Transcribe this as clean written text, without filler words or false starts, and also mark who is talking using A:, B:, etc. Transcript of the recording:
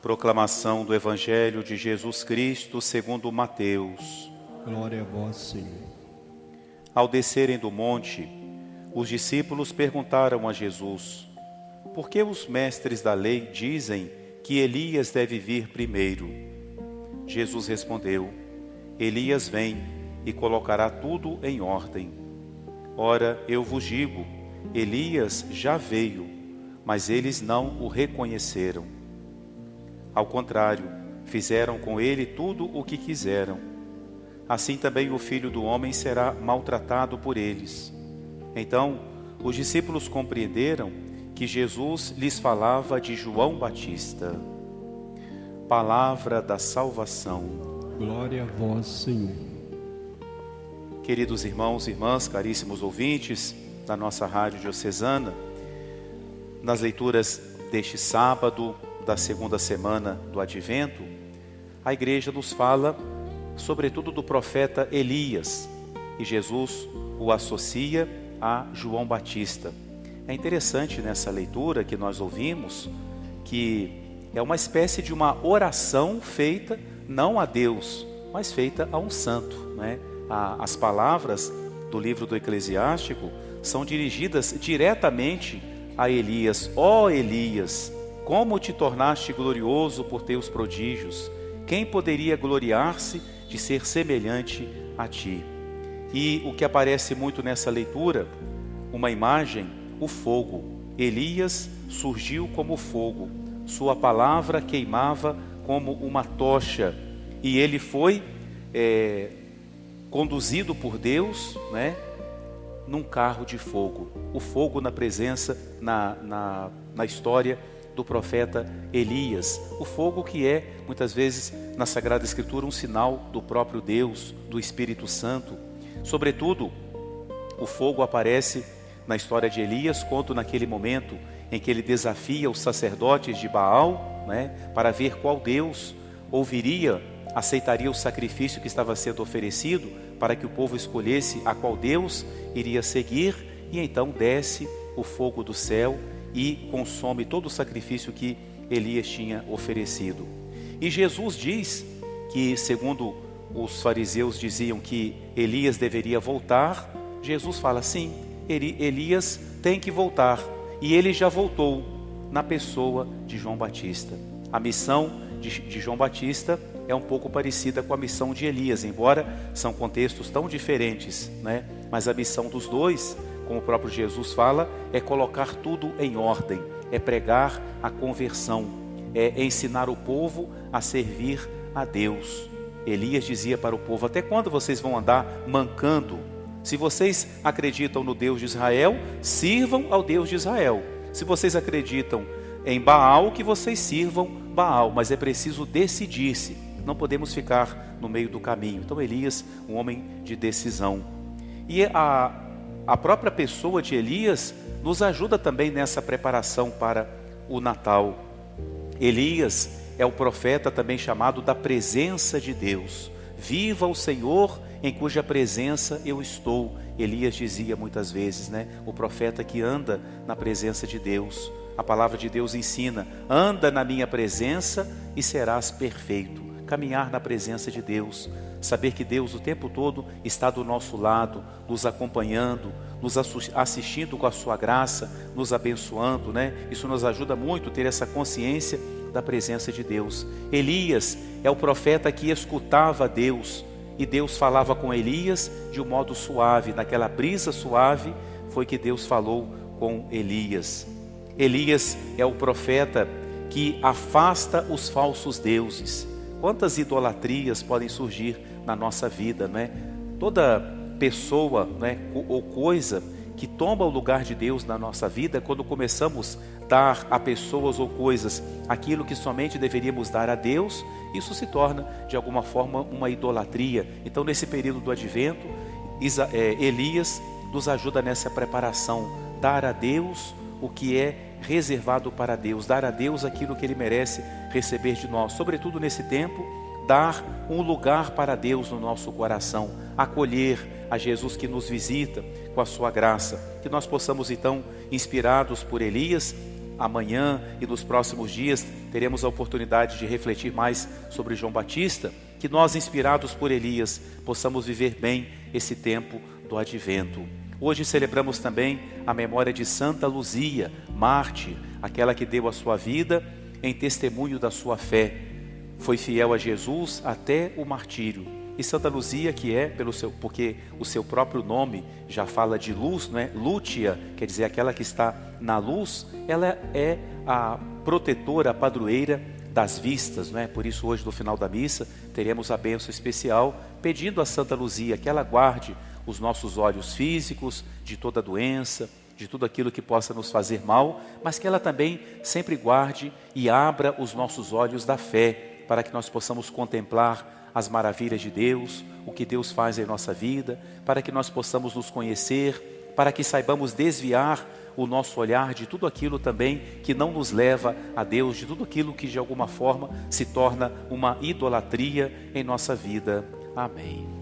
A: Proclamação do Evangelho de Jesus Cristo segundo Mateus.
B: Glória a vós, Senhor.
A: Ao descerem do monte, os discípulos perguntaram a Jesus: por que os mestres da lei dizem que Elias deve vir primeiro? Jesus respondeu: Elias vem e colocará tudo em ordem. Ora, eu vos digo, Elias já veio, mas eles não o reconheceram. Ao contrário, fizeram com ele tudo o que quiseram. Assim também o Filho do Homem será maltratado por eles. Então, os discípulos compreenderam que Jesus lhes falava de João Batista. Palavra da salvação.
B: Glória a vós, Senhor.
A: Queridos irmãos e irmãs, caríssimos ouvintes da nossa rádio diocesana, nas leituras deste sábado, da segunda semana do Advento, a igreja nos fala sobretudo do profeta Elias, e Jesus o associa a João Batista. É interessante nessa leitura que nós ouvimos que é uma espécie de uma oração feita não a Deus, mas feita a um santo, né? As palavras do livro do Eclesiástico são dirigidas diretamente a Elias. Ó Elias, como te tornaste glorioso por teus prodígios, quem poderia gloriar-se de ser semelhante a ti? E o que aparece muito nessa leitura, uma imagem, o fogo. Elias surgiu como fogo, sua palavra queimava como uma tocha, e ele foi conduzido por Deus, né, num carro de fogo. O fogo na presença, na história do profeta Elias. O fogo que é, muitas vezes, na Sagrada Escritura, um sinal do próprio Deus, do Espírito Santo. Sobretudo, o fogo aparece na história de Elias, quando naquele momento em que ele desafia os sacerdotes de Baal, né, para ver qual Deus ouviria, aceitaria o sacrifício que estava sendo oferecido, para que o povo escolhesse a qual Deus iria seguir, e então desce o fogo do céu e consome todo o sacrifício que Elias tinha oferecido. E Jesus diz que, segundo os fariseus diziam que Elias deveria voltar, Jesus fala sim, Elias tem que voltar, e ele já voltou na pessoa de João Batista. A missão de João Batista é um pouco parecida com a missão de Elias, embora são contextos tão diferentes, né? Mas a missão dos dois, como o próprio Jesus fala, é colocar tudo em ordem, é pregar a conversão, é ensinar o povo a servir a Deus. Elias dizia para o povo: até quando vocês vão andar mancando? Se vocês acreditam no Deus de Israel, sirvam ao Deus de Israel. Se vocês acreditam em Baal, que vocês sirvam Baal, mas é preciso decidir-se, não podemos ficar no meio do caminho. Então Elias, um homem de decisão. E a própria pessoa de Elias nos ajuda também nessa preparação para o Natal. Elias é o profeta também chamado da presença de Deus. Viva o Senhor em cuja presença eu estou. Elias dizia muitas vezes, né? O profeta que anda na presença de Deus. A palavra de Deus ensina: anda na minha presença e serás perfeito. Caminhar na presença de Deus, saber que Deus o tempo todo está do nosso lado, nos acompanhando, nos assistindo com a sua graça, nos abençoando, né? Isso nos ajuda muito a ter essa consciência da presença de Deus. Elias é o profeta que escutava Deus, e Deus falava com Elias de um modo suave. Naquela brisa suave foi que Deus falou com Elias. Elias é o profeta que afasta os falsos deuses. Quantas idolatrias podem surgir na nossa vida, né? Toda pessoa, né, ou coisa que toma o lugar de Deus na nossa vida, quando começamos a dar a pessoas ou coisas aquilo que somente deveríamos dar a Deus, isso se torna de alguma forma uma idolatria. Então, nesse período do Advento, Elias nos ajuda nessa preparação, dar a Deus o que é reservado para Deus, dar a Deus aquilo que Ele merece receber de nós, sobretudo nesse tempo, dar um lugar para Deus no nosso coração, acolher a Jesus que nos visita com a sua graça, que nós possamos então, inspirados por Elias, amanhã e nos próximos dias teremos a oportunidade de refletir mais sobre João Batista, que nós, inspirados por Elias, possamos viver bem esse tempo do advento. Hoje celebramos também a memória de Santa Luzia, mártir, aquela que deu a sua vida em testemunho da sua fé. Foi fiel a Jesus até o martírio. E Santa Luzia, que é porque o seu próprio nome já fala de luz, não é? Lúcia, quer dizer aquela que está na luz, ela é a protetora, a padroeira das vistas, não é? Por isso hoje no final da missa teremos a bênção especial pedindo a Santa Luzia que ela guarde os nossos olhos físicos de toda doença, de tudo aquilo que possa nos fazer mal, mas que ela também sempre guarde e abra os nossos olhos da fé, para que nós possamos contemplar as maravilhas de Deus, o que Deus faz em nossa vida, para que nós possamos nos conhecer, para que saibamos desviar o nosso olhar de tudo aquilo também que não nos leva a Deus, de tudo aquilo que de alguma forma se torna uma idolatria em nossa vida. Amém.